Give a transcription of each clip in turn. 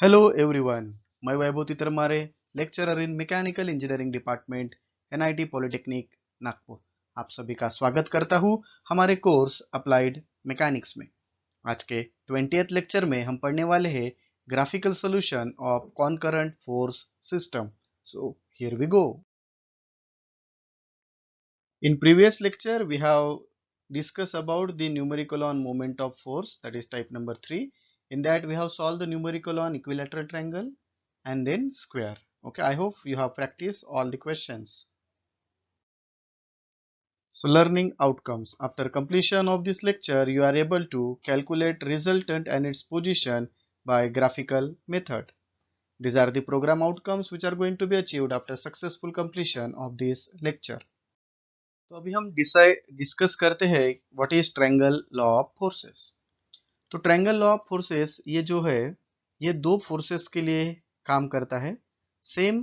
Hello everyone, मैं Vaibhav Titarmare, lecturer in mechanical engineering department NIT polytechnic Nagpur. आप सभी का स्वागत करता हूँ हमारे कोर्स अप्लाइड मैकेनिक्स में। आज के 20th लेक्चर में हम पढ़ने वाले हैं graphical solution of concurrent force system. So here we go. In previous lecture, we have discussed about the numerical on moment of force, that is type number 3. In that, we have solved the numerical on equilateral triangle and then square. Okay, I hope you have practiced all the questions. So, learning outcomes. After completion of this lecture, you are able to calculate resultant and its position by graphical method. These are the program outcomes which are going to be achieved after successful completion of this lecture. तो अभी हम discuss करते हैं what is triangle law of forces. तो triangle law of forces ये जो है ये दो फोर्सेस के लिए काम करता है। सेम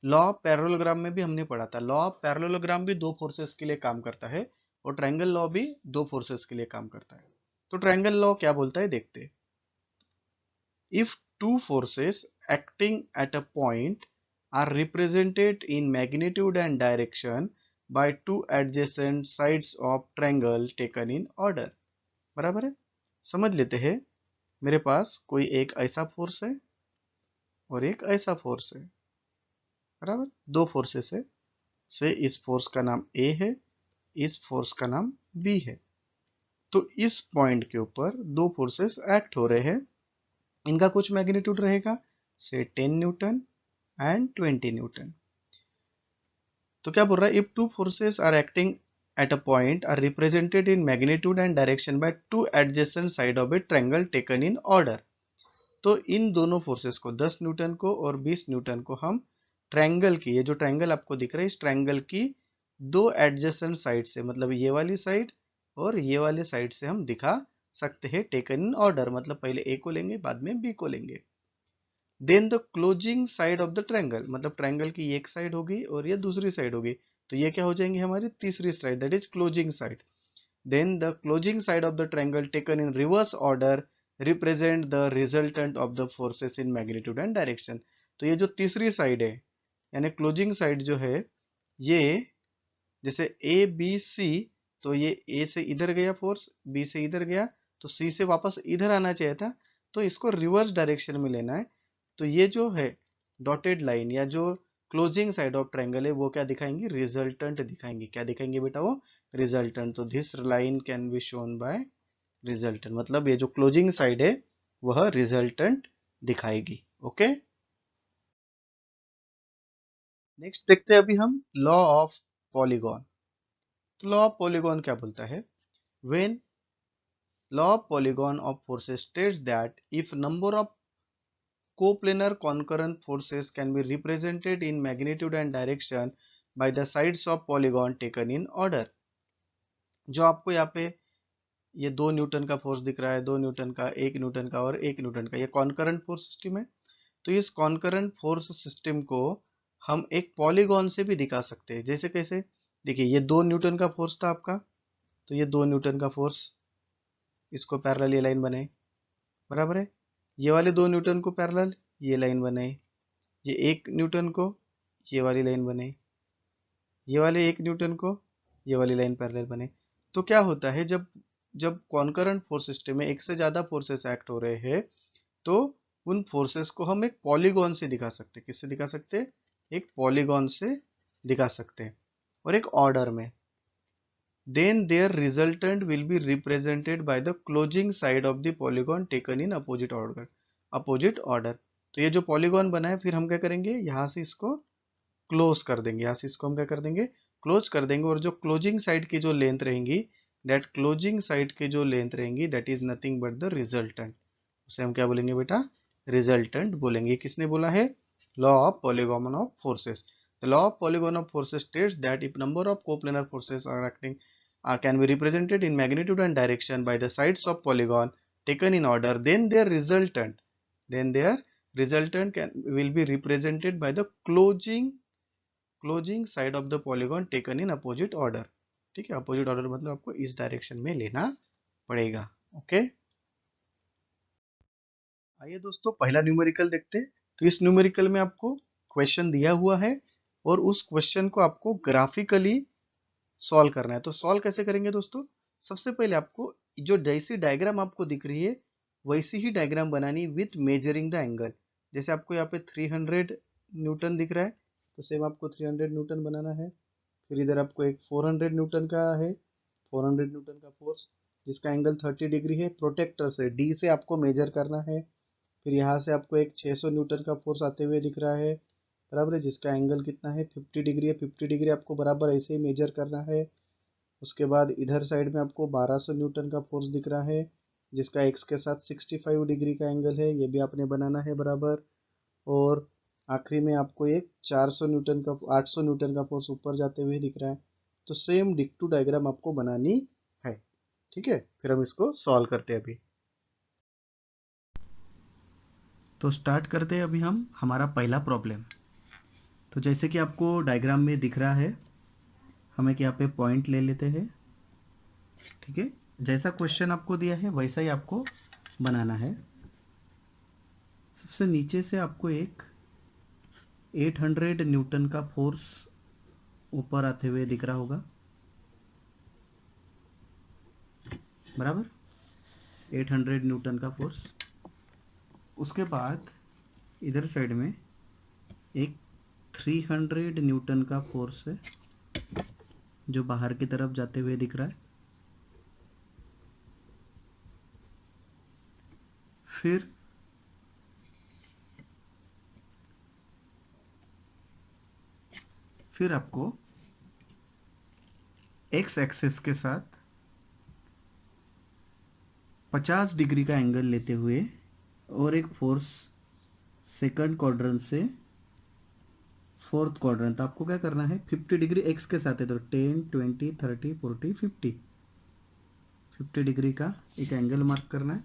लॉ ऑफ पैरेललोग्राम में भी हमने पढ़ा था, लॉ ऑफ पैरेललोग्राम भी दो फोर्सेस के लिए काम करता है और ट्रायंगल लॉ भी दो फोर्सेस के लिए काम करता है। तो ट्रायंगल लॉ क्या बोलता है देखते हैं। If two forces acting at a point are represented in magnitude and direction by two adjacent sides of triangle taken in order। बराबर है। समझ लेते हैं, मेरे पास कोई एक ऐसा फोर्स है और एक ऐसा फोर्स है। बराबर, दो फोर्सेस है से इस फोर्स का नाम ए है, इस फोर्स का नाम बी है। तो इस पॉइंट के ऊपर दो फोर्सेस एक्ट हो रहे हैं, इनका कुछ मैग्नीट्यूड रहेगा से 10 न्यूटन एंड 20 न्यूटन। तो क्या बोल रहा है, if two forces are acting at a point are represented in magnitude and direction by two adjacent side of a triangle taken in order. तो इन दोनों फोर्सेस को 10 न्यूटन को और 20 न्यूटन को हम ट्रायंगल की, ये जो ट्रायंगल आपको दिख रहा है इस ट्रायंगल की दो एडजेसेंट साइड से, मतलब ये वाली साइड और ये वाली साइड से हम दिखा सकते हैं टेकन इन ऑर्डर। मतलब पहले ए को लेंगे बाद में बी को लेंगे। Then the closing side of the triangle, मतलब ट्रायंगल की एक साइड होगी और ये दूसरी साइड होगी, तो ये क्या हो जाएंगी हमारी तीसरी side, that is closing side. Then the closing side of the triangle taken in reverse order represent the resultant of the forces in magnitude and direction. तो ये जो तीसरी साइड है यानी क्लोजिंग साइड जो है, ये जैसे ए बी सी, तो ये ए से इधर गया फोर्स, बी से इधर गया, तो सी से वापस इधर आना चाहिए था, तो इसको रिवर्स डायरेक्शन में लेना है। तो ये जो है डॉटेड लाइन या जो क्लोजिंग साइड ऑफ ट्रायंगल है वो क्या दिखाएंगी, रिजल्टेंट दिखाएंगी। क्या दिखाएंगे बेटा, वो रिजल्टेंट। तो this line can be shown by resultant, मतलब ये जो क्लोजिंग साइड है वह रिजल्टेंट दिखाएगी। ओके, नेक्स्ट देखते हैं अभी हम लॉ ऑफ पॉलीगॉन। तो लॉ ऑफ पॉलीगॉन क्या बोलता है, when law of polygon of forces states that if number of coplanar concurrent forces can be represented in magnitude and direction by the sides of polygon taken in order। जो आपको यहाँ पे ये 2 Newton का force दिख रहा है, 2 Newton का, 1 न्यूटन का और 1 न्यूटन का, ये कॉन्करेंट फोर्स सिस्टम है। तो इस कॉन्करेंट फोर्स सिस्टम को हम एक पॉलीगॉन से भी दिखा सकते हैं। जैसे कैसे, देखिए ये 2 न्यूटन का फोर्स था आपका, तो ये 2 न्यूटन का फोर्स, इसको पैरेलल ये लाइन बनाए। बराबर है, ये वाले 2 न्यूटन को पैरेलल ये लाइन बनाए, ये 1 न्यूटन को ये वाली लाइन बनाए, ये वाले 1 न्यूटन को ये वाली लाइन पैरेलल बने। तो क्या होता है, जब जब कॉन्करेंट फोर्स सिस्टम में एक से ज्यादा फोर्सेस एक्ट हो रहे हैं, तो उन फोर्सेस को हम एक पॉलीगॉन से दिखा सकते हैं। किससे दिखा सकते हैं, एक पॉलीगॉन से दिखा सकते हैं और एक ऑर्डर में। then their resultant will be represented by the closing side of the polygon taken in opposite order। opposite order, तो ये जो पॉलीगॉन बना है फिर हम क्या करेंगे, यहाँ से इसको क्लोज कर देंगे, यहाँ से इसको हम क्या कर देंगे, क्लोज कर देंगे। और जो क्लोजिंग साइड की जो लेंथ रहेंगी, दैट क्लोजिंग साइड की जो लेंथ रहेंगी that is nothing but the resultant. उसे हम क्या बोलेंगे बेटा, रिजल्टेंट बोलेंगे। किसने बोला है, law of polygon of forces. The law of polygon of forces states that if number of coplanar forces are acting can be represented in magnitude and direction by the sides of polygon taken in order, then their resultant will be represented by the closing side of the polygon taken in opposite order। ठीक है, opposite order मतलब आपको इस direction में लेना पड़ेगा। Okay, आइए दोस्तों पहला न्यूमेरिकल देखते हैं। तो इस न्यूमेरिकल में आपको क्वेश्चन दिया हुआ है और उस क्वेश्चन को आपको ग्राफिकली सॉल्व करना है। तो सॉल्व कैसे करेंगे दोस्तों? सबसे पहले आपको जो जैसी डायग्राम आपको दिख रही है वैसी ही डायग्राम बनानी विथ मेजरिंग द एंगल। जैसे आपको यहाँ पे 300 न्यूटन दिख रहा है तो सेम आपको 300 न्यूटन बनाना है। फिर इधर आपको एक 400 न्यूटन का है, 400 न्यूटन का फोर्स जिसका एंगल 30 डिग्री है। प्रोटेक्टर से डी से आपको मेजर करना है। फिर यहाँ से आपको एक 600 न्यूटन का फोर्स आते हुए दिख रहा है, बराबर है, जिसका एंगल कितना है 50 डिग्री है। 50 डिग्री आपको बराबर ऐसे ही मेजर करना है। उसके बाद इधर साइड में आपको 1200 न्यूटन का फोर्स दिख रहा है जिसका एक्स के साथ 65 डिग्री का एंगल है, ये भी आपने बनाना है बराबर। और आखिरी में आपको एक 400 न्यूटन का 800 न्यूटन का फोर्स ऊपर जाते हुए दिख रहा है। तो सेम डिक टू डायग्राम आपको बनानी है। ठीक है, फिर हम इसको सॉल्व करते हैं अभी। तो स्टार्ट करते हैं अभी हम हमारा पहला प्रॉब्लम। तो जैसे कि आपको डायग्राम में दिख रहा है, हम एक यहाँ पे पॉइंट ले लेते हैं। ठीक है, जैसा क्वेश्चन आपको दिया है वैसा ही आपको बनाना है। सबसे नीचे से आपको एक 800 न्यूटन का फोर्स ऊपर आते हुए दिख रहा होगा, बराबर, 800 न्यूटन का फोर्स। उसके बाद इधर साइड में एक 300 न्यूटन का फोर्स है जो बाहर की तरफ जाते हुए दिख रहा है। फिर आपको एक्स एक्सिस के साथ 50 डिग्री का एंगल लेते हुए और एक फोर्स सेकंड क्वाड्रेंट से फोर्थ क्वाड्रेंट, तो आपको क्या करना है 50 डिग्री एक्स के साथ है तो 10 20 30 40 50 डिग्री का एक एंगल मार्क करना है।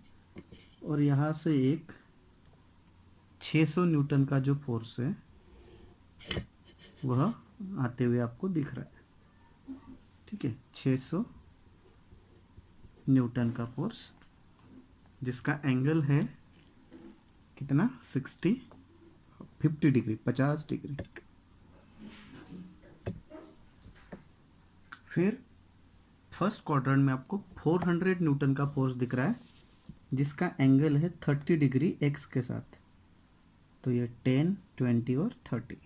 और यहाँ से एक 600 न्यूटन का जो फोर्स है वह आते हुए आपको दिख रहा है। ठीक है, 600 न्यूटन का फोर्स जिसका एंगल है कितना 50 डिग्री 50 डिग्री। फिर फर्स्ट क्वाड्रेंट में आपको 400 न्यूटन का फोर्स दिख रहा है जिसका एंगल है 30 डिग्री एक्स के साथ, तो ये 10 20 और 30।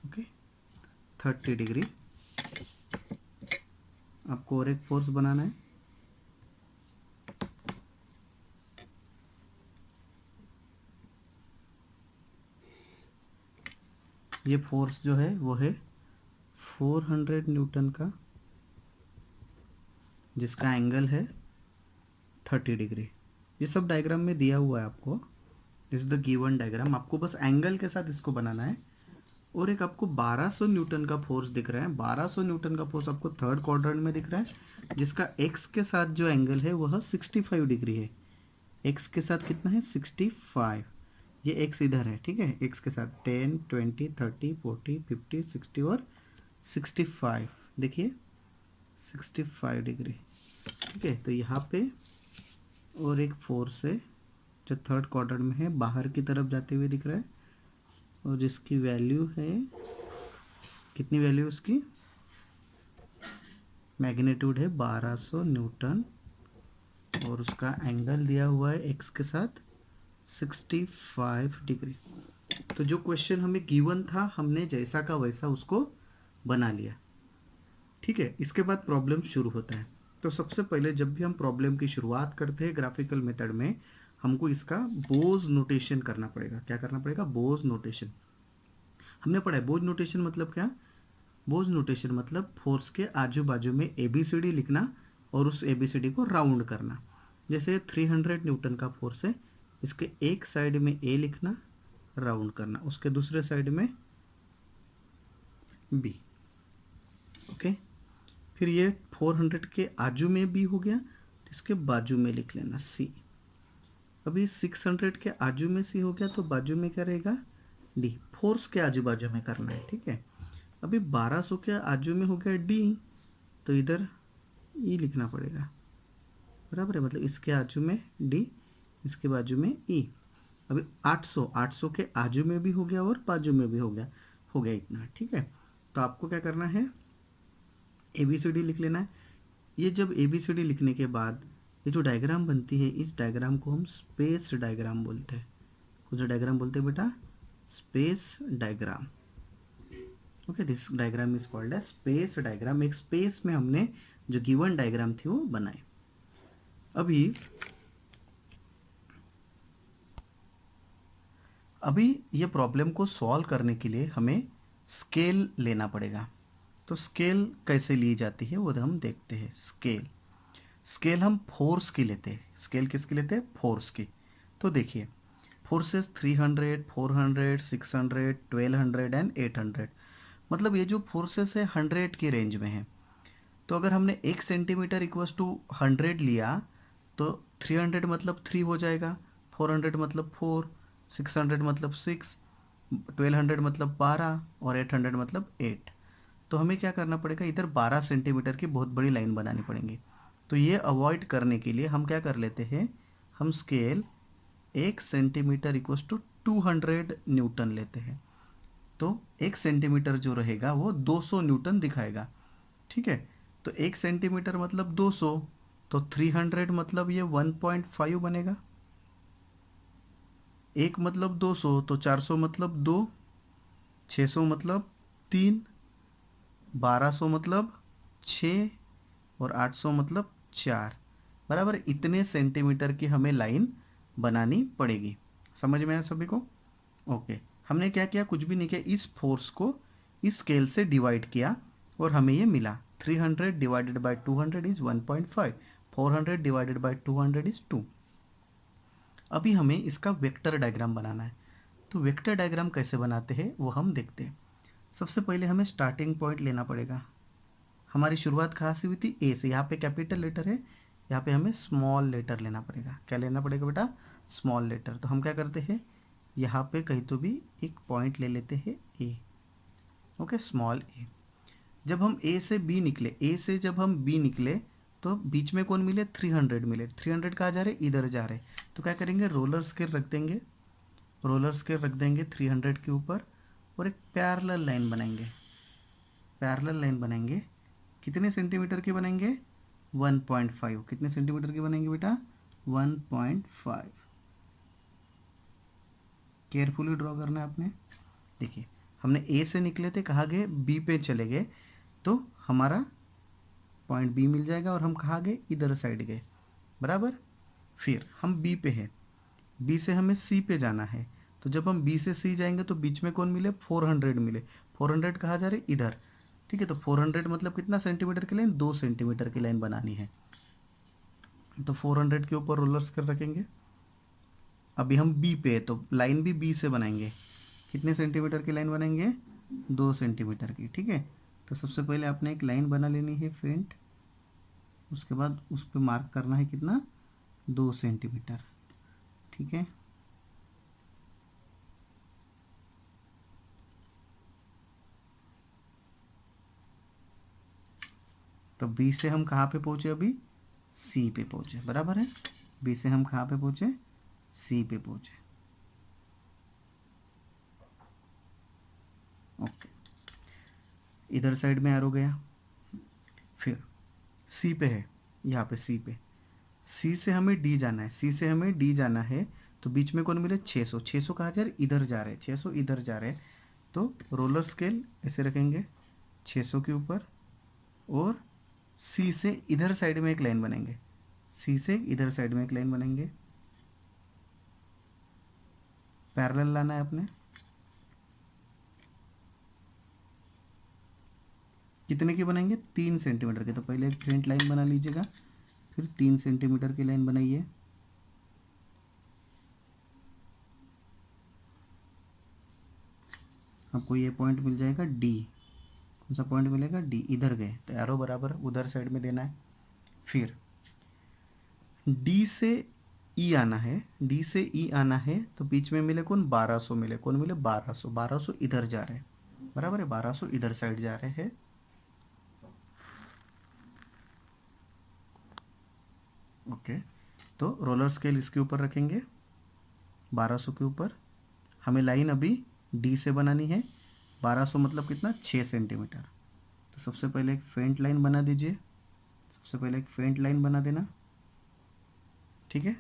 ओके, 30 डिग्री आपको और एक फोर्स बनाना है। ये फोर्स जो है वो है 400 न्यूटन का जिसका एंगल है 30 डिग्री। ये सब डायग्राम में दिया हुआ है आपको, इज द गिवन डायग्राम, आपको बस एंगल के साथ इसको बनाना है। और एक आपको 1200 न्यूटन का फोर्स दिख रहा है, 1200 न्यूटन का फोर्स आपको थर्ड क्वाड्रेंट में दिख रहा है जिसका एक्स के साथ जो एंगल है वह 65 डिग्री है। एक्स के साथ कितना है 65, ये एक्स इधर है। ठीक है, एक्स के साथ 10 20 30 40 50 60 और 65, देखिए 65 डिग्री। ठीक है, तो यहाँ पे और एक फोर्स है जो थर्ड क्वाड्रेंट में है, बाहर की तरफ जाते हुए दिख रहा है और जिसकी वैल्यू है कितनी, वैल्यू उसकी मैग्नीट्यूड है 1200 न्यूटन और उसका एंगल दिया हुआ है एक्स के साथ 65 डिग्री। तो जो क्वेश्चन हमें गिवन था हमने जैसा का वैसा उसको बना लिया। ठीक है, इसके बाद प्रॉब्लम शुरू होता है। तो सबसे पहले जब भी हम प्रॉब्लम की शुरुआत करते हैं ग्राफिकल मेथड में, हमको इसका बोज नोटेशन करना पड़ेगा। क्या करना पड़ेगा, बोज नोटेशन। हमने पढ़ा है बोज नोटेशन मतलब क्या, बोज नोटेशन मतलब फोर्स के आजू बाजू में ABCD लिखना और उस ABCD को राउंड करना। जैसे 300 न्यूटन का फोर्स है, इसके एक साइड में A लिखना, राउंड करना, उसके दूसरे साइड में B। ओके, फिर ये 400 के आजू में B हो गया तो इसके बाजू में लिख लेना C। अभी 600 के आजू में C हो गया तो बाजू में क्या रहेगा D। फोर्स के आजू बाजू में करना है। ठीक है, अभी 1200 के आजू में हो गया D तो इधर E लिखना पड़ेगा, बराबर है, मतलब इसके आजू में D, इसके बाजू में ई। अभी 800, 800 के आजू में भी हो गया और बाजू में भी हो गया इतना, ठीक है। तो आपको क्या करना है, ए बी सी डी लिख लेना है। ये जब ए बी सी डी लिखने के बाद ये जो डायग्राम बनती है, इस डायग्राम को हम स्पेस डायग्राम बोलते हैं। कौन सा डायग्राम बोलते हैं बेटा? Space diagram. Okay, this diagram is called as space diagram. एक स्पेस में हमने जो गिवन डायग्राम थी वो बनाई। अभी ये प्रॉब्लम को सॉल्व करने के लिए हमें स्केल लेना पड़ेगा। तो स्केल कैसे ली जाती है वो हम देखते हैं। स्केल हम फोर्स की लेते हैं। स्केल किसकी लेते हैं? फोर्स की। तो देखिए, फोर्सेस 300, 400, 600, 1200 एंड 800। मतलब ये जो फोर्सेस है 100 की रेंज में है। तो अगर हमने 1 सेंटीमीटर इक्वल्स टू 100 लिया तो 300 मतलब 3 हो जाएगा, 400 मतलब 4, 600 मतलब 6, 1200 मतलब 12 और 800 मतलब 8। तो हमें क्या करना पड़ेगा, इधर 12 सेंटीमीटर की बहुत बड़ी लाइन बनानी पड़ेगी। तो ये अवॉइड करने के लिए हम क्या कर लेते हैं, हम scale 1 centimetre equals to 200 newton लेते हैं। तो 1 सेंटीमीटर जो रहेगा वो 200 न्यूटन दिखाएगा, ठीक है। तो 1 सेंटीमीटर मतलब 200, तो 300 मतलब ये 1.5 बनेगा। 1 मतलब 200, तो 400 मतलब 2, 600 मतलब 3, 1200 मतलब 6 और 800 मतलब 4। बराबर इतने सेंटीमीटर की हमें लाइन बनानी पड़ेगी। समझ में आया सभी को? ओके, हमने क्या किया, कुछ भी नहीं किया, इस फोर्स को इस स्केल से डिवाइड किया और हमें ये मिला। 300 divided by 200 is 1.5, 400 divided by 200 is 2। अभी हमें इसका वेक्टर डायग्राम बनाना है। तो वेक्टर डायग्राम कैसे बनाते हैं वो हम देखते हैं। सबसे पहले हमें स्टार्टिंग पॉइंट लेना पड़ेगा। हमारी शुरुआत कहाँ से हुई थी? ए से। यहाँ पे कैपिटल लेटर है, यहाँ पे हमें स्मॉल लेटर लेना पड़ेगा। क्या लेना पड़ेगा बेटा? Small letter. तो हम क्या करते हैं, यहाँ पे कहीं तो भी एक पॉइंट ले लेते हैं ए। ओके, स्मॉल ए। जब हम ए से बी निकले, ए से जब हम बी निकले तो बीच में कौन मिले? 300 मिले। 300 कहाँ जा रहे? इधर जा रहे। तो क्या करेंगे, रोलर स्केल रख देंगे। रोलर स्केल रख देंगे 300 के ऊपर और एक पैरेलल लाइन बनाएंगे। पैरेलल लाइन बनाएंगे कितने सेंटीमीटर की बनाएंगे? 1.5। कितने सेंटीमीटर की बनाएंगे बेटा? 1.5। केयरफुली ड्रॉ करना है आपने। देखिए, हमने ए से निकले थे, कहाँ गए? बी पे चले गए, तो हमारा पॉइंट बी मिल जाएगा और हम कहाँ गए? इधर साइड गए। बराबर। फिर हम बी पे हैं, बी से हमें सी पे जाना है। तो जब हम बी से सी जाएंगे तो बीच में कौन मिले? 400 मिले। 400 कहाँ जा रहे? इधर। ठीक है, तो 400 मतलब कितना सेंटीमीटर की लाइन? 2 सेंटीमीटर की लाइन बनानी है। तो 400 के ऊपर रोलर्स कर रखेंगे। अभी हम बी पे, तो लाइन भी बी से बनाएंगे। कितने सेंटीमीटर की लाइन बनाएंगे? 2 सेंटीमीटर की। ठीक है, तो सबसे पहले आपने एक लाइन बना लेनी है फेंट, उसके बाद उस पर मार्क करना है कितना? 2 सेंटीमीटर। ठीक है, तो बी से हम कहाँ पे पहुँचे? अभी सी पे पहुँचे। बराबर है, बी से हम कहाँ पे पहुँचे? सी पे पहुँचे। ओके, इधर साइड में एरो गया। फिर सी पे है, यहाँ पे सी पे, सी से हमें डी जाना है। सी से हमें डी जाना है, तो बीच में कौन मिले? 600। 600 कहाँ जा रहे? इधर जा रहे। 600 इधर जा रहे। तो रोलर स्केल ऐसे रखेंगे 600 के ऊपर और सी से इधर साइड में एक लाइन बनेंगे। सी से इधर साइड में एक लाइन बनेंगे। पैरेलल लाना है अपने। कितने की बनाएंगे? 3 सेंटीमीटर के। तो पहले एक फेंट लाइन बना लीजिएगा, फिर 3 सेंटीमीटर की लाइन बनाइए। आपको ये पॉइंट मिल जाएगा डी। कौन सा पॉइंट मिलेगा? डी। इधर गए तो एरो बराबर उधर साइड में देना है। फिर डी से ई आना है। डी से ई आना है तो बीच में मिले कौन? 1200 मिले। कौन मिले? 1200। 1200 इधर जा रहे हैं। बराबर है, 1200 इधर साइड जा रहे हैं। ओके, तो रोलर स्केल इसके ऊपर रखेंगे 1200 के ऊपर। हमें लाइन अभी डी से बनानी है। 1200 मतलब कितना, 6 सेंटीमीटर। तो सबसे पहले एक फेंट लाइन बना दीजिए। सबसे पहले एक फेंट लाइन बना देना, ठीक है।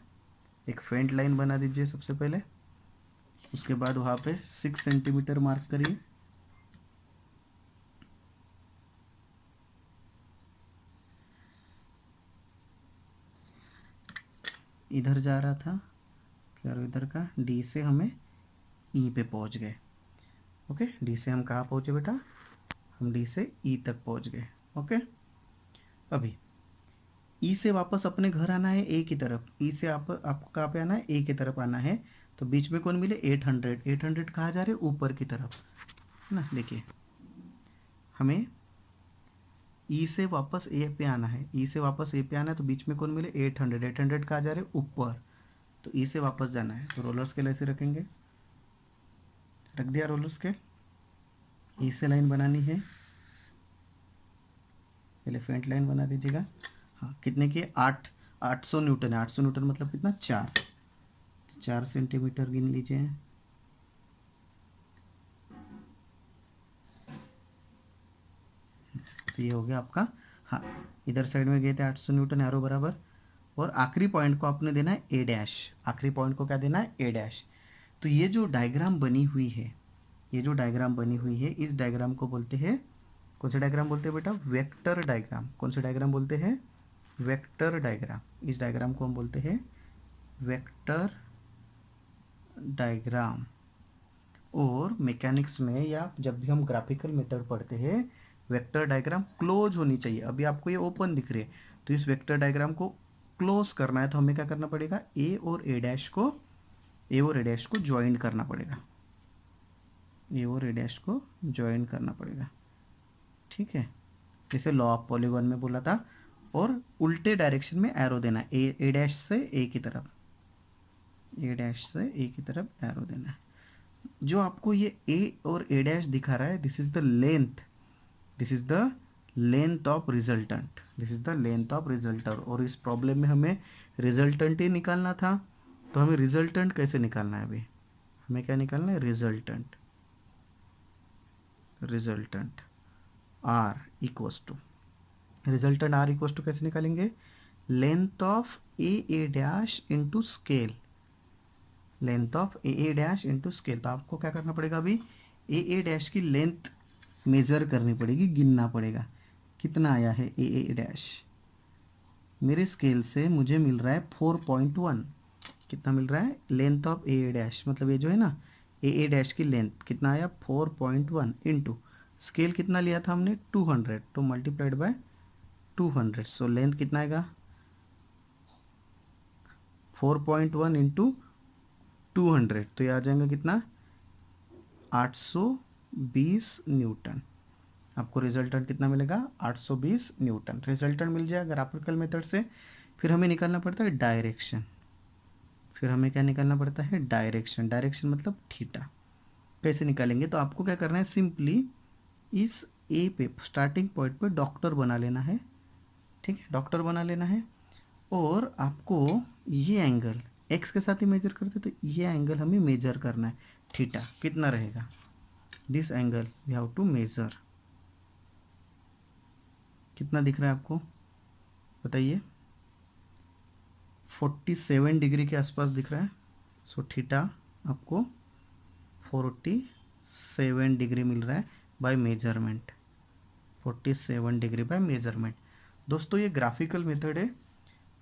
एक फेंट लाइन बना दीजिए सबसे पहले। उसके बाद वहाँ पे 6 सेंटीमीटर मार्क करिए। इधर जा रहा था और इधर का डी से हमें ई पे पहुँच गए। ओके, डी से हम कहाँ पहुँचे बेटा, हम डी से ई तक पहुँच गए। ओके, अभी ई से वापस अपने घर आना है ए की तरफ। ई से आपको कहाँ पे आना है, ए की तरफ आना है। तो बीच में कौन मिले, 800। 800 कहाँ जा रहे, ऊपर की तरफ, है ना। देखिए हमें ई से वापस ए पे आना है। ई से वापस ए पे आना है तो बीच में कौन मिले, 800। 800 कहाँ जा रहे, ऊपर। तो ई से वापस जाना है तो रोलर स्केल ऐसे रखेंगे। रख दिया रोलर स्केल। ई से लाइन बनानी है, एलिफेंट लाइन बना दीजिएगा। हाँ, कितने की, 800 न्यूटन है। 800 न्यूटन मतलब कितना, 4 सेंटीमीटर गिन लीजिए। तो ये हो गया आपका। हाँ, इधर साइड में गए थे 800 न्यूटन, एरो बराबर। और आखिरी पॉइंट को आपने देना है ए डैश। आखिरी पॉइंट को क्या देना है, ए डैश। तो ये जो डायग्राम बनी हुई है, ये जो डायग्राम बनी हुई है, इस डायग्राम को बोलते हैं, कौन सा डायग्राम बोलते हैं बेटा, वेक्टर डायग्राम। कौन सा डायग्राम बोलते हैं, वेक्टर डायग्राम। इस डायग्राम को हम बोलते हैं वेक्टर डायग्राम। और मैकेनिक्स में या जब भी हम ग्राफिकल मेथड पढ़ते हैं, वेक्टर डायग्राम क्लोज होनी चाहिए। अभी आपको ये ओपन दिख रही है, तो इस वेक्टर डायग्राम को क्लोज करना है तो हमें क्या करना पड़ेगा, ए और ए डैश को ज्वाइन करना पड़ेगा। ए और ए डैश को ज्वाइन करना पड़ेगा, ठीक है। जैसे लॉ ऑफ पॉलीगॉन में बोला था। और उल्टे डायरेक्शन में एरो देना, ए डैश से ए की तरफ, ए डैश से ए की तरफ एरो देना है। जो आपको ये ए और ए डैश दिखा रहा है, this is the length, this is the length of resultant, this is the length of resultant. और इस प्रॉब्लम में हमें रिजल्टेंट ही निकालना था। तो हमें रिजल्टेंट कैसे निकालना है, अभी हमें क्या निकालना है, resultant. Resultant R equals to, resultant R equals to कैसे निकालेंगे, length of A dash into scale, length of A dash into scale. तो आपको क्या करना पड़ेगा, अभी ए डैश की लेंथ मेज़र करनी पड़ेगी, गिनना पड़ेगा कितना आया है ए डैश। मेरे स्केल से मुझे मिल रहा है 4.1। कितना मिल रहा है, लेंथ ऑफ ए डैश, मतलब ये जो है ना ए डैश की लेंथ कितना आया, 4.1 इंटू स्केल कितना लिया था हमने, 200, तो मल्टीप्लाइड बाय 200। सो लेंथ कितना आएगा, 4.1 इंटू 200, तो ये आ जाएगा कितना, 820 न्यूटन। आपको रिजल्टेंट कितना मिलेगा, 820 न्यूटन। रिजल्टेंट मिल जाएगा ग्राफिकल मेथड से। फिर हमें निकालना पड़ता है डायरेक्शन। फिर हमें क्या निकालना पड़ता है, डायरेक्शन। डायरेक्शन मतलब थीटा। कैसे निकालेंगे, तो आपको क्या करना है, सिंपली इस ए पे स्टार्टिंग पॉइंट पे डॉक्टर बना लेना है, ठीक है, डॉक्टर बना लेना है। और आपको ये एंगल एक्स के साथ ही मेजर करते, तो ये एंगल हमें मेजर करना है, थीटा कितना रहेगा, this angle we have to measure. कितना दिख रहा है आपको बताइए, 47 डिग्री के आसपास दिख रहा है। सो थीटा आपको 47 डिग्री मिल रहा है by measurement, 47 degree by measurement. दोस्तों ये ग्राफिकल मेथड है।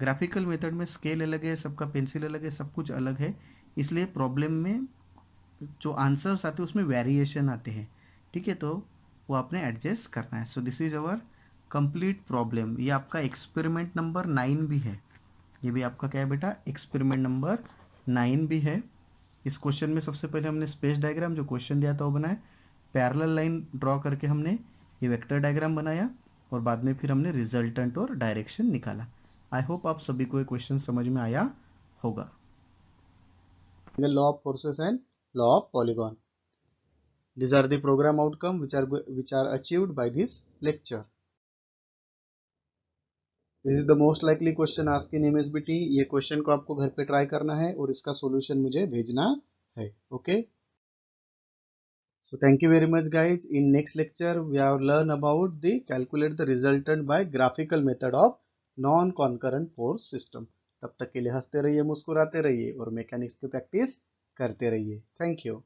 ग्राफिकल मेथड में स्केल अलग है, सबका पेंसिल अलग है, सब कुछ अलग है। इसलिए प्रॉब्लम में जो आंसर्स आते हैं उसमें वेरिएशन आते हैं, ठीक है, तो वो आपने एडजस्ट करना है। So this is our complete problem. ये आपका एक्सपेरिमेंट नंबर 9 भी है। ये भी आपका क्या है बेटा, एक्सपेरिमेंट नंबर 9 भी है। इस क्वेश्चन में सबसे पहले हमने स्पेस डायग्राम जो क्वेश्चन दिया था वो बनाया, पैरेलल लाइन ड्रॉ करके हमने ये वेक्टर डायग्राम बनाया, और बाद में फिर हमने रिजल्टेंट और डायरेक्शन निकाला। आई होप आप सभी को ये क्वेश्चन समझ में आया होगा। Law of forces and law of polygon. These are the program outcome which are achieved by this lecture. This is the most likely question asked in MSBT. ये क्वेश्चन को आपको घर पे ट्राई करना है और इसका सॉल्यूशन मुझे भेजना है। Okay, so thank you very much guys. In next lecture we have learn about the calculate the resultant by graphical method of non concurrent force system. तब तक के लिए हंसते रहिए, मुस्कुराते रहिए और मैकेनिक्स की प्रैक्टिस करते रहिए। Thank you.